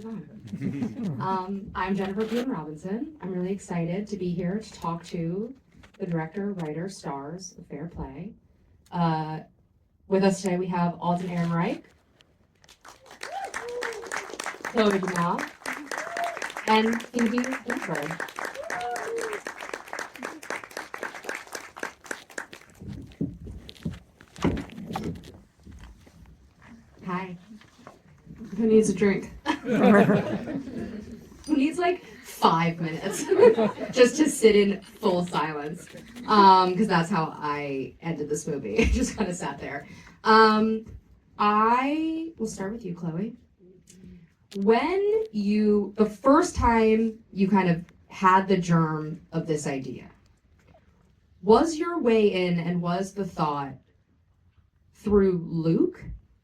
time. I'm Jennifer Kaytin Robinson. I'm really excited to be here to talk to the director, writer, stars of Fair Play. With us today we have Alden Ehrenreich, Chloe Domont, and Phoebe Dynevor. Hi. Who needs a drink? Who needs like 5 minutes just to sit in full silence? Because that's how I ended this movie. I just kind of sat there. I will start with you, Chloe. When the first time you kind of had the germ of this idea, was your way in and was the thought through Luke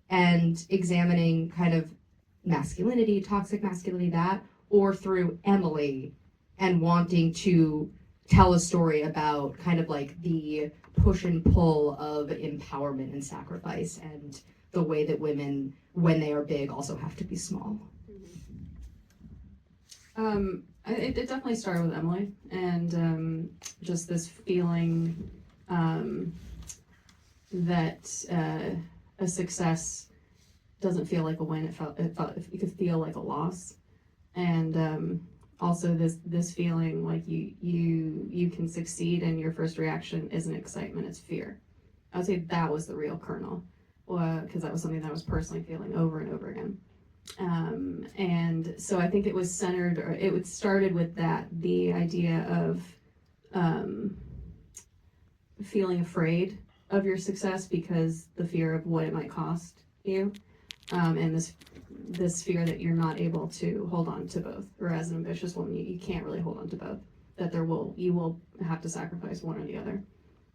and examining kind of masculinity, toxic masculinity, or through Emily and wanting to tell a story about kind of like the push and pull of empowerment and sacrifice and the way that women, when they are big, also have to be small? It definitely started with Emily and just this feeling that a success doesn't feel like a win. It could feel like a loss, and also this feeling like you can succeed and your first reaction isn't excitement, it's fear. I would say that was the real kernel, because that was something that I was personally feeling over and over again. And so I think it was centered, or it started with that, the idea of feeling afraid of your success because the fear of what it might cost you, and this fear that you're not able to hold on to both, or as an ambitious woman you can't really hold on to both, that you will have to sacrifice one or the other.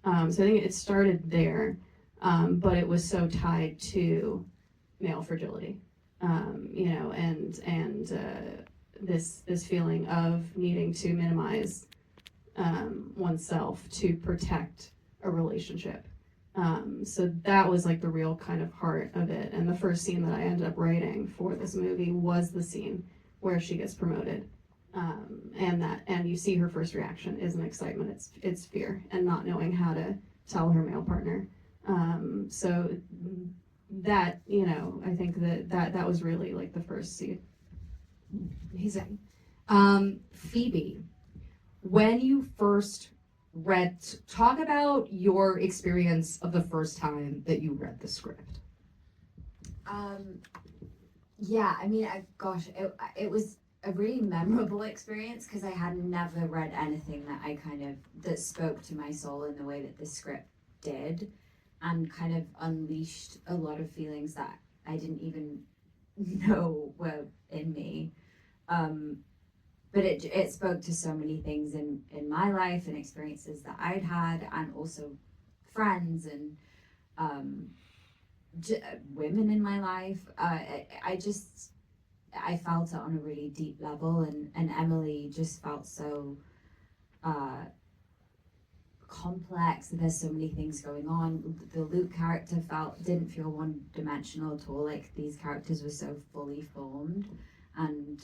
So I think it started there, but it was so tied to male fragility, and this feeling of needing to minimize oneself to protect a relationship. So that was like the real kind of heart of it. And the first scene that I ended up writing for this movie was the scene where she gets promoted. And you see her first reaction isn't excitement, it's fear and not knowing how to tell her male partner. So that, I think that was really like the first seed. Amazing. Phoebe, when you first talk about your experience of the first time that you read the script. Yeah, I mean, it was a really memorable experience because I had never read anything that spoke to my soul in the way that the script did, and kind of unleashed a lot of feelings that I didn't even know were in me. But it spoke to so many things in my life and experiences that I'd had, and also friends and women in my life. I felt it on a really deep level, and Emily just felt so complex. There's so many things going on. The Luke character didn't feel one-dimensional at all. Like, these characters were so fully formed, and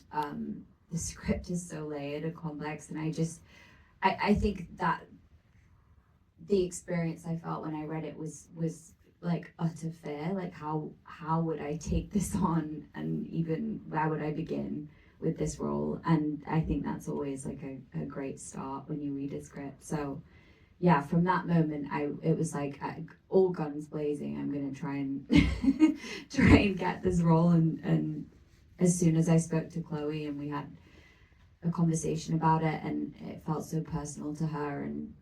the script is so layered and complex, and I think that the experience I felt when I read it was like utter fear. Like, how would I take this on, and even where would I begin with this role? And I think that's always like a great start when you read a script. So yeah, from that moment it was like all guns blazing, I'm gonna try and get this role. And as soon as I spoke to Chloe and we had a conversation about it, and it felt so personal to her, and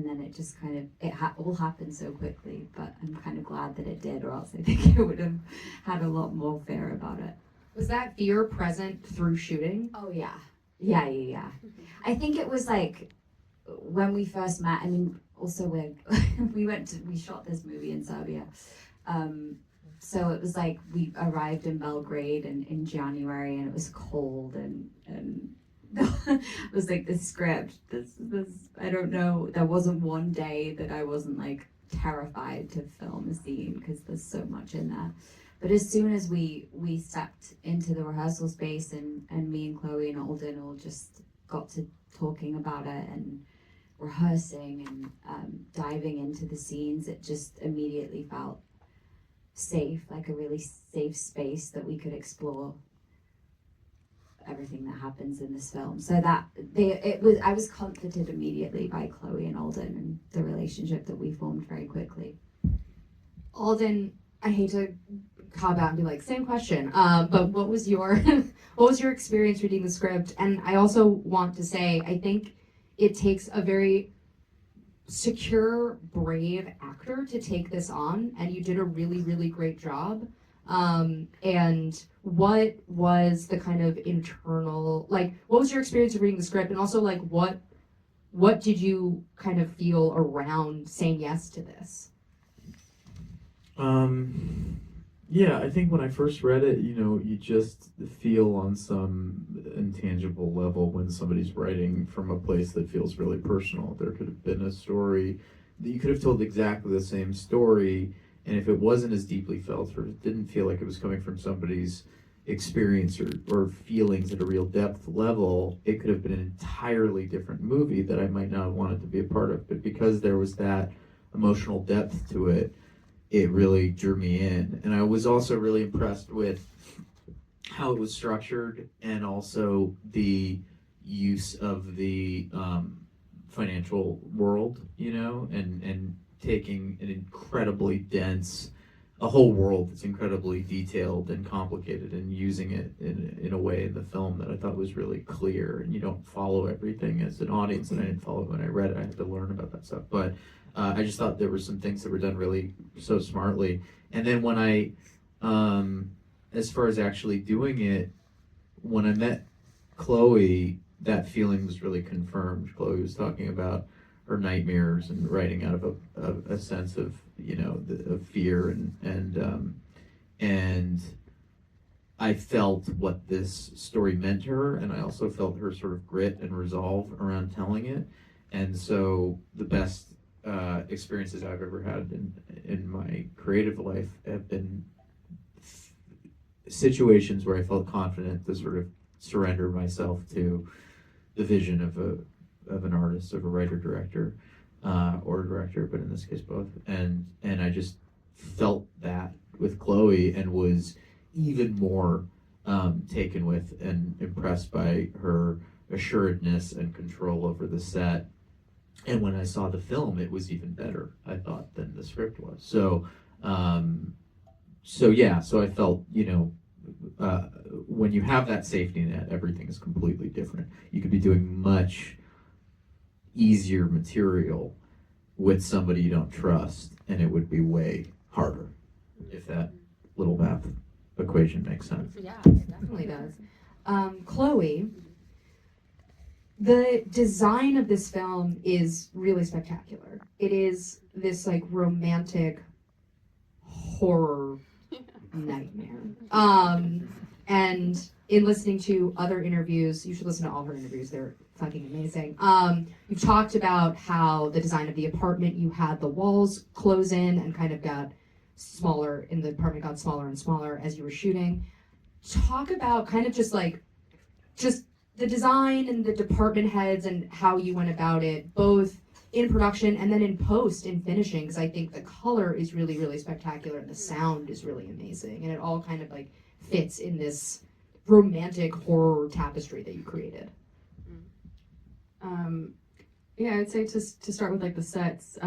then it just kind of all happened so quickly. But I'm kind of glad that it did, or else I think I would have had a lot more fear about it. Was that fear present through shooting? Oh yeah. I think it was like when we first met. I mean, also we shot this movie in Serbia. So it was like we arrived in Belgrade in January, and it was cold, and it was like the script. This I don't know. There wasn't one day that I wasn't like terrified to film a scene because there's so much in there. But as soon as we stepped into the rehearsal space, and me and Chloe and Alden all just got to talking about it and rehearsing and diving into the scenes, it just immediately felt safe, like a really safe space that we could explore everything that happens in this film. So I was comforted immediately by Chloe and Alden and the relationship that we formed very quickly. Alden, I hate to cop out and be like, same question, but what was your what was your experience reading the script? And I also want to say, I think it takes a very secure, brave actor to take this on, and you did a really, really great job. And what was the kind of internal, like, what was your experience of reading the script, and also like what did you kind of feel around saying yes to this? Yeah, I think when I first read it, you just feel on some intangible level when somebody's writing from a place that feels really personal. There could have been a story that you could have told exactly the same story, and if it wasn't as deeply felt, or it didn't feel like it was coming from somebody's experience or feelings at a real depth level, it could have been an entirely different movie that I might not have wanted to be a part of. But because there was that emotional depth to it, it really drew me in. And I was also really impressed with how it was structured, and also the use of the financial world, and taking an incredibly dense, a whole world that's incredibly detailed and complicated, and using it in a way in the film that I thought was really clear. And you don't follow everything as an audience, and I didn't follow it when I read it. I had to learn about that stuff. But I just thought there were some things that were done really so smartly. And then when I, as far as actually doing it, when I met Chloe, that feeling was really confirmed. Chloe was talking about her nightmares and writing out of a sense of, of fear, and I felt what this story meant to her, and I also felt her sort of grit and resolve around telling it. And so the best experiences I've ever had in my creative life have been situations where I felt confident to sort of surrender myself to the vision of an artist, of a writer, director, or director, but in this case both. And I just felt that with Chloe, and was even more taken with and impressed by her assuredness and control over the set. And when I saw the film, it was even better, I thought, than the script was. So I felt, when you have that safety net, everything is completely different. You could be doing much easier material with somebody you don't trust, and it would be way harder, if that little math equation makes sense. Yeah, it definitely does. Chloe, the design of this film is really spectacular. It is this like romantic horror nightmare. And in listening to other interviews, you should listen to all her interviews, they're fucking amazing. You've talked about how the design of the apartment, you had the walls close in and kind of got smaller, and the apartment got smaller and smaller as you were shooting. Talk about kind of just the design and the department heads and how you went about it, both in production and then in post, in finishing, because I think the color is really, really spectacular and the sound is really amazing, and it all kind of like fits in this romantic horror tapestry that you created. Yeah, I'd say to start with like the sets,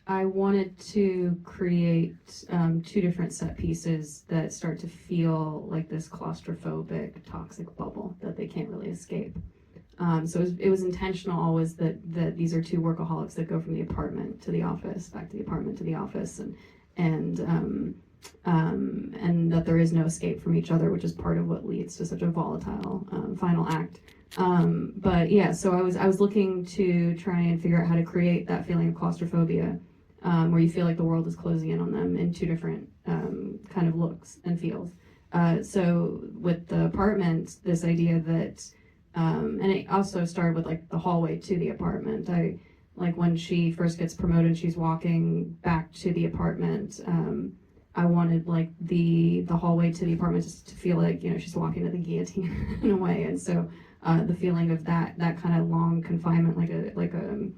I wanted to create two different set pieces that start to feel like this claustrophobic, toxic bubble that they can't really escape. So it was intentional always that these are two workaholics that go from the apartment to the office, back to the apartment to the office, and that there is no escape from each other, which is part of what leads to such a volatile final act. But yeah, so I was looking to try and figure out how to create that feeling of claustrophobia, where you feel like the world is closing in on them in two different kind of looks and feels. So with the apartment, this idea that, and it also started with like the hallway to the apartment. Like when she first gets promoted, she's walking back to the apartment. I wanted like the hallway to the apartment just to feel like, you know, she's walking to the guillotine in a way. And so the feeling of that kind of long confinement, like a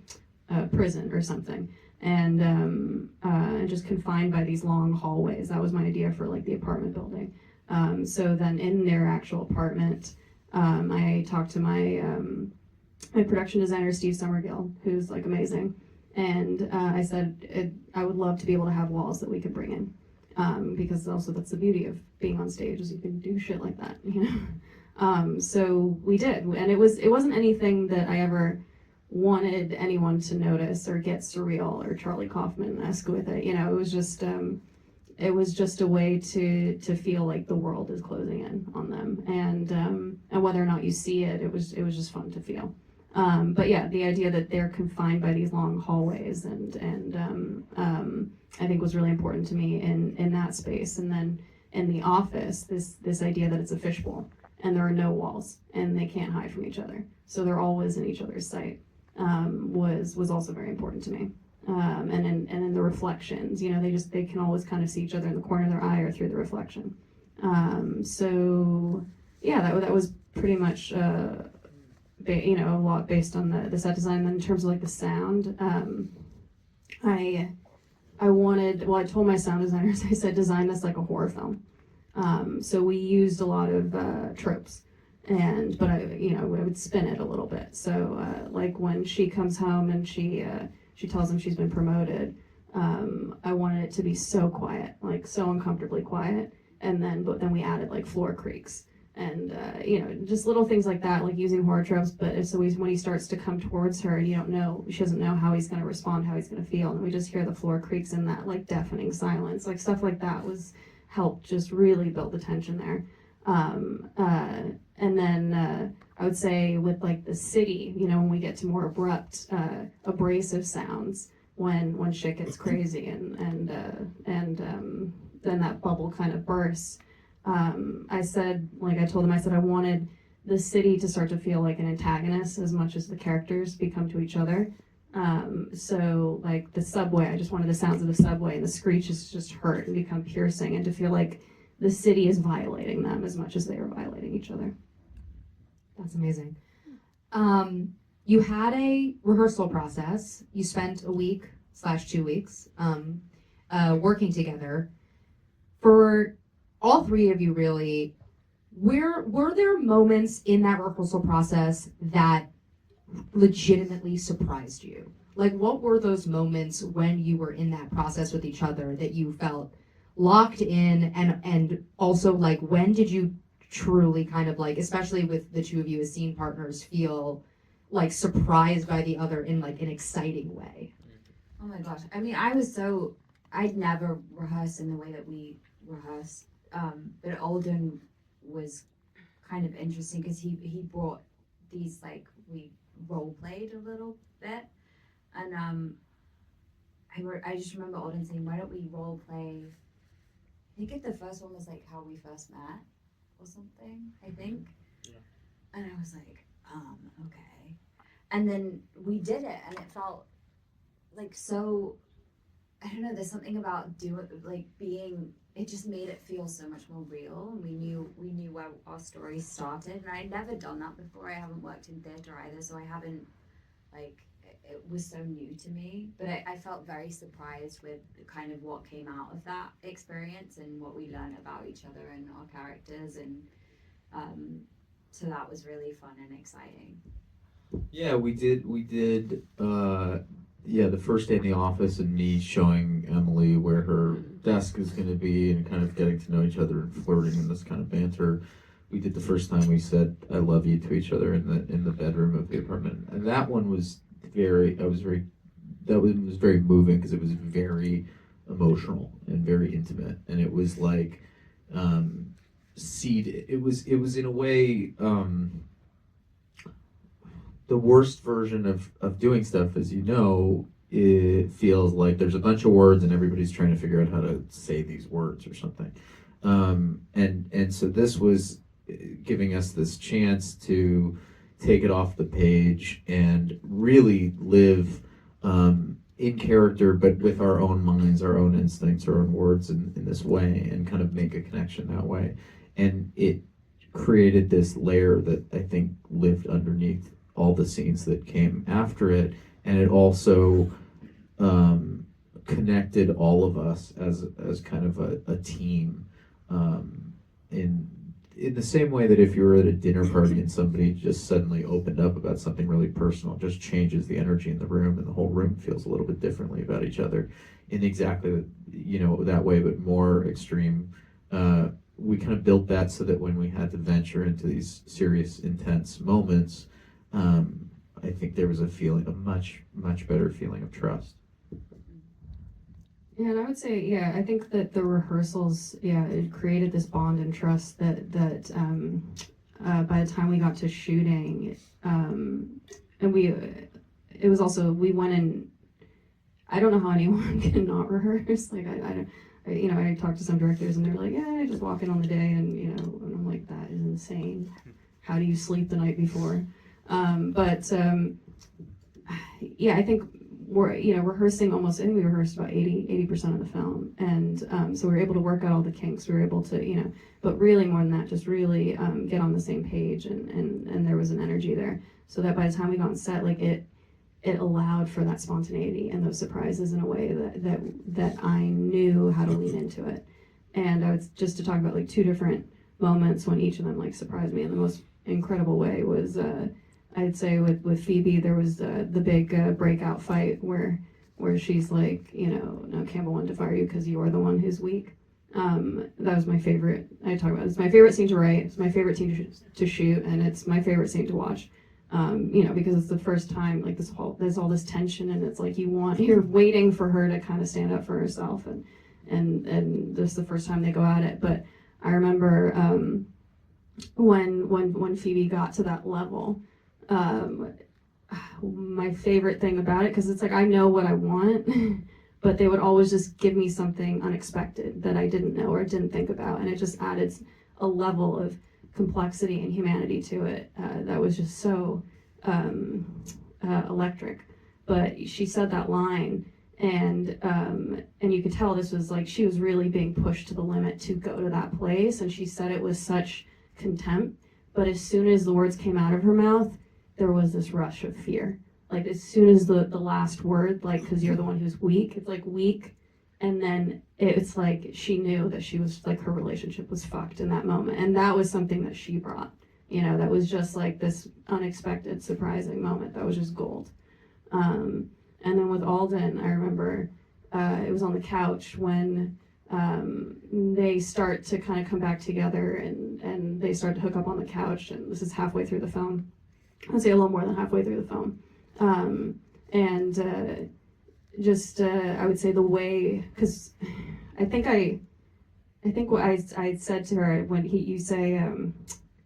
prison or something, and just confined by these long hallways. That was my idea for like the apartment building. So then in their actual apartment, I talked to my production designer, Steve Summergill, who's like amazing. And I said, I would love to be able to have walls that we could bring in, because also that's the beauty of being on stage, is you can do shit like that, you know. So we did, and it wasn't anything that I ever wanted anyone to notice or get surreal or Charlie Kaufman-esque with it. You know, it was just a way to feel like the world is closing in on them, and whether or not you see it, it was just fun to feel. But yeah, the idea that they're confined by these long hallways and I think was really important to me in that space. And then in the office, this idea that it's a fishbowl and there are no walls and they can't hide from each other, so they're always in each other's sight, was also very important to me. And in the reflections, you know, they can always kind of see each other in the corner of their eye or through the reflection. So yeah, that was pretty much you know, a lot based on the set design. And then in terms of like the sound, I wanted, well, I told my sound designers, I said, design this like a horror film. So we used a lot of tropes, but I would spin it a little bit. So like when she comes home and she tells him she's been promoted, I wanted it to be so quiet, like so uncomfortably quiet. But then we added like floor creaks and you know, just little things like that, like using horror tropes. But so when he starts to come towards her, and she doesn't know how he's going to respond, how he's going to feel, and we just hear the floor creaks and that like deafening silence, like stuff like that helped just really build the tension there. And then I would say with like the city, you know, when we get to more abrupt, abrasive sounds, when shit gets crazy and then that bubble kind of bursts. I told him, I wanted the city to start to feel like an antagonist as much as the characters become to each other. So like the subway, I just wanted the sounds of the subway and the screeches just hurt and become piercing, and to feel like the city is violating them as much as they are violating each other. That's amazing. You had a rehearsal process. You spent a week/2 weeks working together. For all three of you, really, were there moments in that rehearsal process that legitimately surprised you? Like, what were those moments when you were in that process with each other that you felt locked in, and also like when did you truly kind of like, especially with the two of you as scene partners, feel like surprised by the other in like an exciting way? Oh my gosh. I mean, I'd never rehearsed in the way that we rehearsed. But Alden was kind of interesting because he brought these, like, we role played a little bit. And I just remember Alden saying, why don't we role play? I think the first one was like how we first met or something, I think. Yeah. And I was like, okay. And then we did it, and it felt like so, I don't know, there's something about it just made it feel so much more real. And we knew where our story started, and I'd never done that before. I haven't worked in theater either, so I haven't, like, it was so new to me. But I felt very surprised with kind of what came out of that experience and what we learned about each other and our characters, and so that was really fun and exciting. Yeah, we did. The first day in the office and me showing Emily where her desk is going to be and kind of getting to know each other and flirting and this kind of banter. We did the first time we said "I love you" to each other in the bedroom of the apartment, and that one was very moving because it was very emotional and very intimate, and it was like it was in a way the worst version of doing stuff, as you know. It feels like there's a bunch of words and everybody's trying to figure out how to say these words or something, and so this was giving us this chance to take it off the page and really live in character, but with our own minds, our own instincts, our own words in this way, and kind of make a connection that way. And it created this layer that I think lived underneath all the scenes that came after it, and it also connected all of us as kind of a team, in the same way that if you were at a dinner party and somebody just suddenly opened up about something really personal, it just changes the energy in the room, and the whole room feels a little bit differently about each other in exactly, that way, but more extreme. We kind of built that so that when we had to venture into these serious, intense moments, I think there was a much, much better feeling of trust. Yeah, and I would say, I think that the rehearsals, it created this bond and trust that by the time we got to shooting, and it was also, we went in, I don't know how anyone can not rehearse. Like, I talked to some directors and they're like, I just walk in on the day and I'm like, that is insane. How do you sleep the night before? I think we're rehearsing almost, I think we rehearsed about 80% of the film, and so we were able to work out all the kinks. We were able to but really more than that, just really get on the same page, and there was an energy there, so that by the time we got on set, like it allowed for that spontaneity and those surprises in a way that I knew how to lean into it. And I was just to talk about like two different moments when each of them like surprised me in the most incredible way was I'd say with Phoebe, there was the big breakout fight where she's like, no, Campbell wanted to fire you because you're the one who's weak. That was my favorite. It's my favorite scene to write. It's my favorite scene to shoot, and it's my favorite scene to watch. Because it's the first time, like there's all this tension, and it's like you're waiting for her to kind of stand up for herself, and this is the first time they go at it. But I remember when Phoebe got to that level. My favorite thing about it, because it's like I know what I want, but they would always just give me something unexpected that I didn't know or didn't think about, and it just added a level of complexity and humanity to it that was just so electric. But she said that line, and you could tell this was like she was really being pushed to the limit to go to that place, and she said it with such contempt, but as soon as the words came out of her mouth, there was this rush of fear. Like as soon as the last word, like, because you're the one who's weak, it's like weak, and then it's like she knew that she was like her relationship was fucked in that moment, and that was something that she brought. That was just like this unexpected, surprising moment that was just gold. And then with Alden, I remember it was on the couch when they start to kind of come back together, and they start to hook up on the couch, and this is halfway through the film. I'd say a little more than halfway through the film. I would say the way, because I think what I said to her when you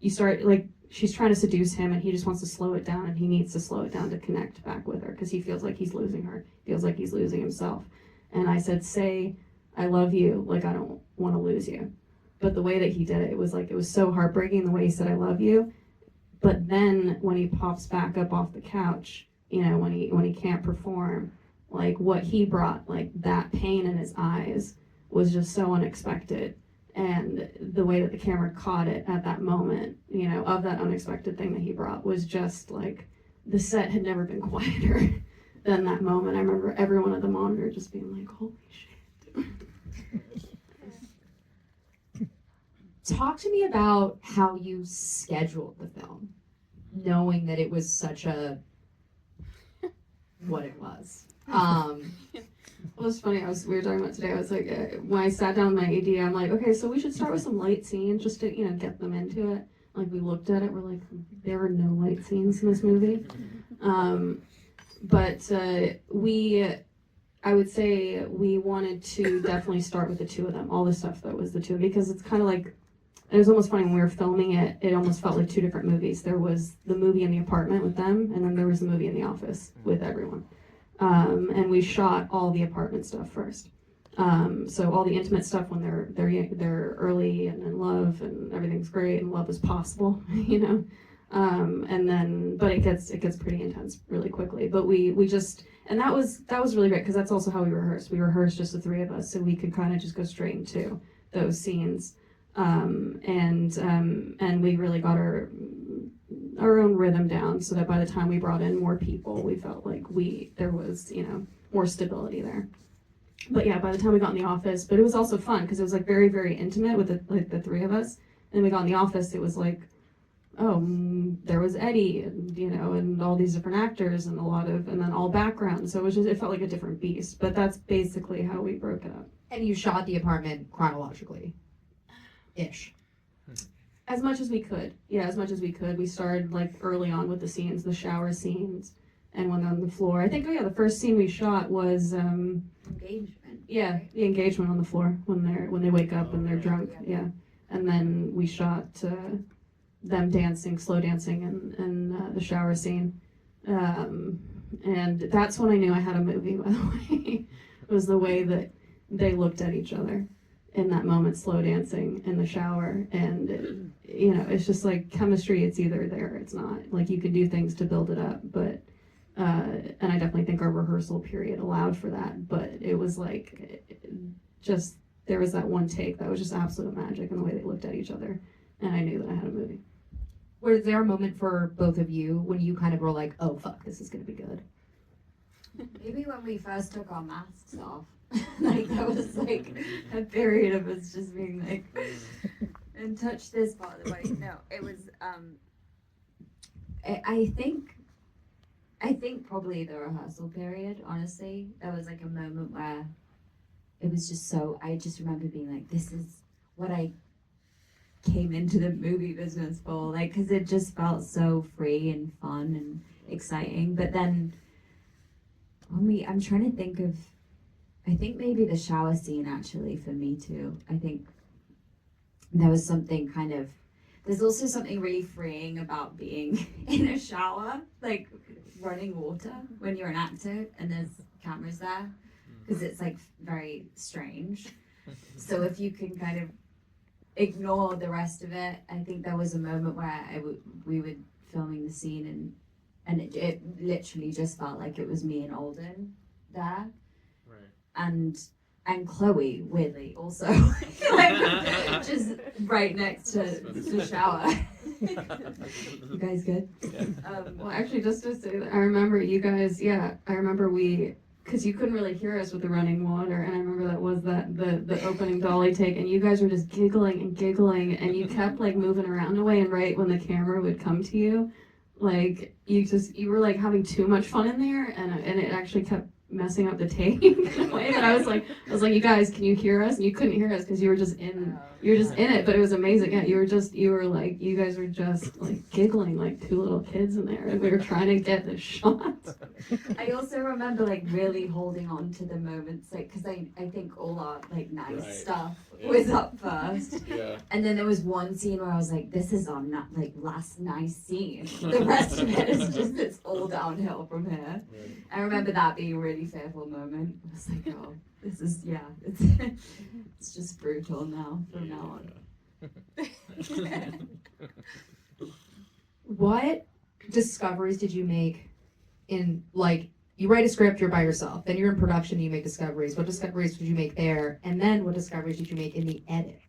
start, like, she's trying to seduce him and he just wants to slow it down, and he needs to slow it down to connect back with her because he feels like he's losing her, feels like he's losing himself. And I said, say, I love you, like I don't want to lose you. But the way that he did it, it was so heartbreaking the way he said, I love you. But then when he pops back up off the couch, when he can't perform, like what he brought, like that pain in his eyes was just so unexpected. And the way that the camera caught it at that moment, of that unexpected thing that he brought was just like the set had never been quieter than that moment. I remember everyone at the monitor just being like, holy shit. Talk to me about how you scheduled the film, knowing that it was such what it was. Well, it's funny, we were talking about today, I was like, when I sat down with my AD, I'm like, okay, so we should start with some light scenes just to, get them into it. Like, we looked at it, we're like, there were no light scenes in this movie. I would say we wanted to definitely start with the two of them, all the stuff that was the two, because it's kind of like, it was almost funny when we were filming it, it almost felt like two different movies. There was the movie in the apartment with them, and then there was the movie in the office with everyone. And we shot all the apartment stuff first. So all the intimate stuff when they're early and in love and everything's great and love is possible, And then, but it gets pretty intense really quickly. But we just, and that was really great, because that's also how we rehearsed. We rehearsed just the three of us, so we could kind of just go straight into those scenes. And we really got our own rhythm down, so that by the time we brought in more people, we felt like there was, more stability there. But yeah, by the time we got in the office, but it was also fun because it was like very, very intimate with the three of us. And we got in the office, it was like, there was Eddie, and and all these different actors, and and then all background. So it felt like a different beast. But that's basically how we broke it up. And you shot the apartment chronologically, ish. As much as we could. Yeah, as much as we could. We started like early on with the scenes, the shower scenes, and went on the floor. I think, the first scene we shot was Engagement. yeah, the engagement on the floor when they wake up and they're drunk. Yeah, and then we shot them dancing, slow dancing, in the shower scene. And that's when I knew I had a movie. By the way, was the way that they looked at each other in that moment, slow dancing in the shower. And it's just like chemistry. It's either there or it's not. Like, you can do things to build it up, but and I definitely think our rehearsal period allowed for that. But it was like, just there was that one take that was just absolute magic in the way they looked at each other, and I knew that I had a movie. Was there a moment for both of you when you kind of were like, oh fuck, this is gonna be good? Maybe when we first took our masks off. Like, that was like a period of us just being like, and touch this part of the body. No, it was I think probably the rehearsal period, honestly. There was like a moment where it was just I just remember being like, this is what I came into the movie business for, like, because it just felt so free and fun and exciting. But then I'm trying to think of, I think maybe the shower scene actually for me too. I think there was something there's also something really freeing about being in a shower, like running water when you're an actor and there's cameras there, because it's like very strange. So if you can kind of ignore the rest of it, I think there was a moment where we were filming the scene and it literally just felt like it was me and Alden there. Right. And Chloe, weirdly, also, like, just right next to the shower. You guys good? Yeah. Well, actually, just to say that, I remember you guys, I remember because you couldn't really hear us with the running water, and I remember that was the opening dolly take, and you guys were just giggling, and you kept like moving around away, and right when the camera would come to you, like you were like having too much fun in there, and it actually kept messing up the take in a way that I was like, you guys, can you hear us? And you couldn't hear us because you were just in it, but it was amazing. Yeah, you guys were just like giggling like two little kids in there, and we were trying to get the shot. I also remember like really holding on to the moments, like, because I think all our like nice Right. stuff Yeah. was up first. Yeah. And then there was one scene where I was like, this is our last nice scene. The rest of it is just, it's all downhill from here. Right. I remember that being a really fearful moment. I was like, oh, this is, it's just brutal now, from now on. What discoveries did you make in, like, you write a script, you're by yourself, then you're in production, you make discoveries. What discoveries did you make there? And then what discoveries did you make in the edit?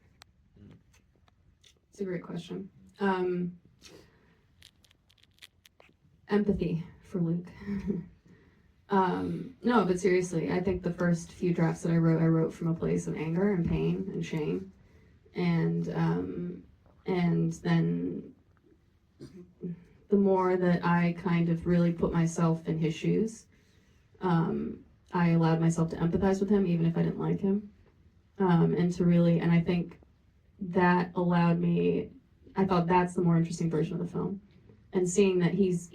It's a great question. Empathy for Luke. No, but seriously, I think the first few drafts that I wrote from a place of anger and pain and shame, and then the more that I kind of really put myself in his shoes, I allowed myself to empathize with him, even if I didn't like him, and I think that allowed me. I thought that's the more interesting version of the film, and seeing that he's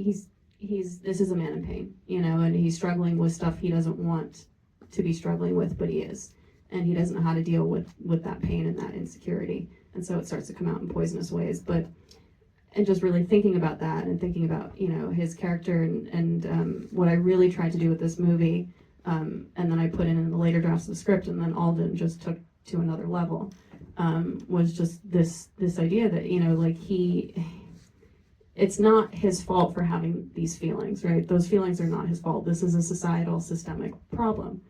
this is a man in pain, and he's struggling with stuff he doesn't want to be struggling with, but he is, and he doesn't know how to deal with that pain and that insecurity, and so it starts to come out in poisonous ways. And just really thinking about that, and thinking about his character, and what I really tried to do with this movie, and then I put in the later drafts of the script, and then Alden just took to another level, was just this idea that like it's not his fault for having these feelings, right? Those feelings are not his fault. This is a societal systemic problem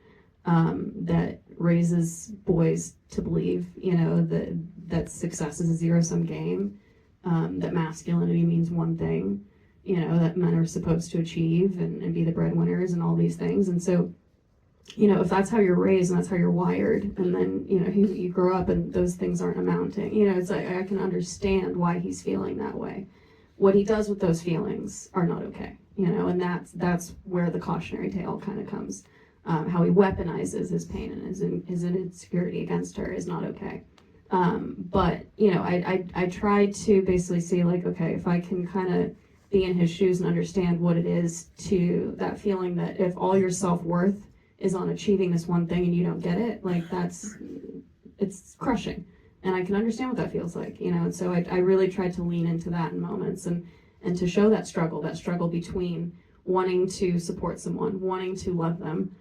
that raises boys to believe, that success is a zero-sum game, that masculinity means one thing, that men are supposed to achieve and be the breadwinners and all these things. And so, if that's how you're raised and that's how you're wired, and then, you grow up and those things aren't amounting, it's like, I can understand why he's feeling that way. What he does with those feelings are not okay, and that's where the cautionary tale kind of comes. How he weaponizes his pain and his insecurity against her is not okay. But, I tried to basically see, like, okay, if I can kind of be in his shoes and understand what it is to that feeling that if all your self-worth is on achieving this one thing and you don't get it, like, it's crushing. And I can understand what that feels like, and so I really tried to lean into that in moments and to show that struggle between wanting to support someone, wanting to love them,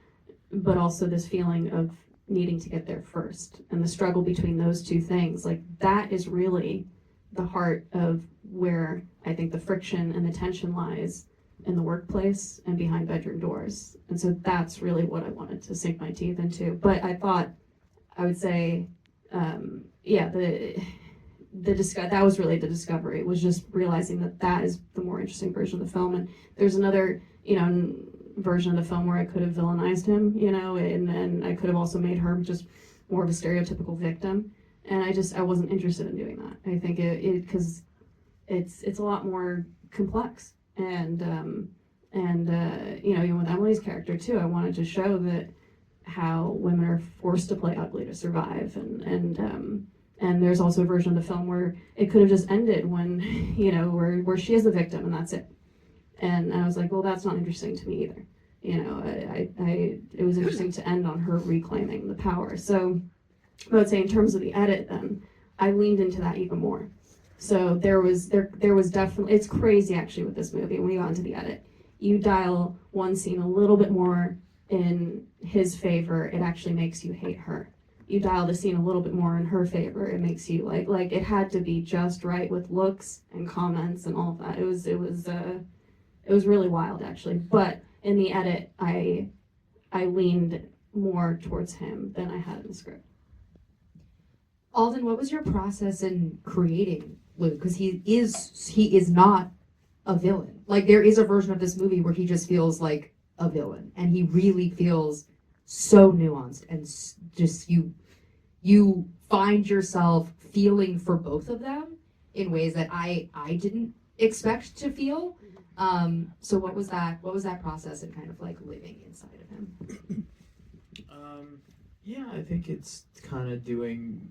but also this feeling of needing to get there first. And the struggle between those two things, like, that is really the heart of where I think the friction and the tension lies in the workplace and behind bedroom doors. And so that's really what I wanted to sink my teeth into. But I thought, I would say, that was really the discovery, was just realizing that is the more interesting version of the film. And there's another, version of the film where I could have villainized him, and then I could have also made her just more of a stereotypical victim. And I wasn't interested in doing that. I think because it's a lot more complex. And even with Emily's character too, I wanted to show that how women are forced to play ugly to survive. And there's also a version of the film where it could have just ended when, where she is the victim and that's it. And I was like, well, that's not interesting to me either. It was interesting to end on her reclaiming the power. So I would say in terms of the edit, then I leaned into that even more. So there was definitely, it's crazy actually with this movie. When you got into the edit, you dial one scene a little bit more in his favor, it actually makes you hate her. You dial the scene a little bit more in her favor, it makes you like it had to be just right with looks and comments and all of that. It was really wild actually. But in the edit, I leaned more towards him than I had in the script. Alden, what was your process in creating Luke? Because he is not a villain. Like, there is a version of this movie where he just feels like a villain, and he really feels so nuanced, and just you find yourself feeling for both of them in ways that I didn't expect to feel. So what was that process and kind of like living inside of him? Yeah, I think it's kind of doing,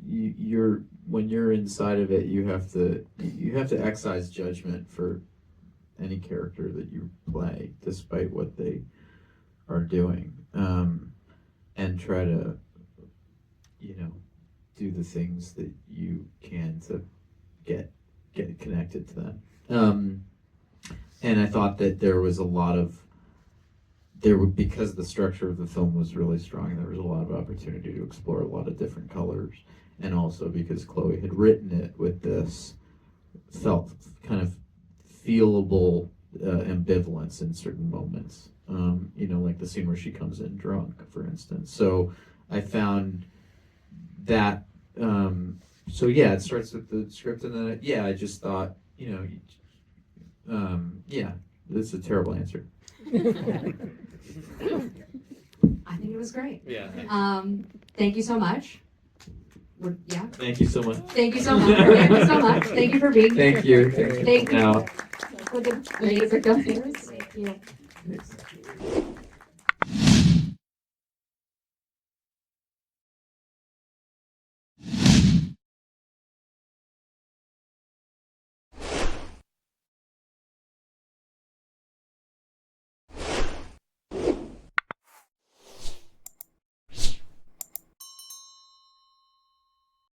you're when you're inside of it, you have to excise judgment for any character that you play, despite what they are doing, and try to, do the things that you can to get connected to them. And I thought that there was because the structure of the film was really strong, there was a lot of opportunity to explore a lot of different colors, and also because Chloe had written it with this felt kind of feelable ambivalence in certain moments, like the scene where she comes in drunk, for instance. So I found that, it starts with the script, and then I just thought, that's a terrible answer. I think it was great. Yeah. Thank you so much. Thank you so much. Thank you so much. Thank you so much. Thank you for being here. Thank you. Thank you. Now. For the music. Thank you.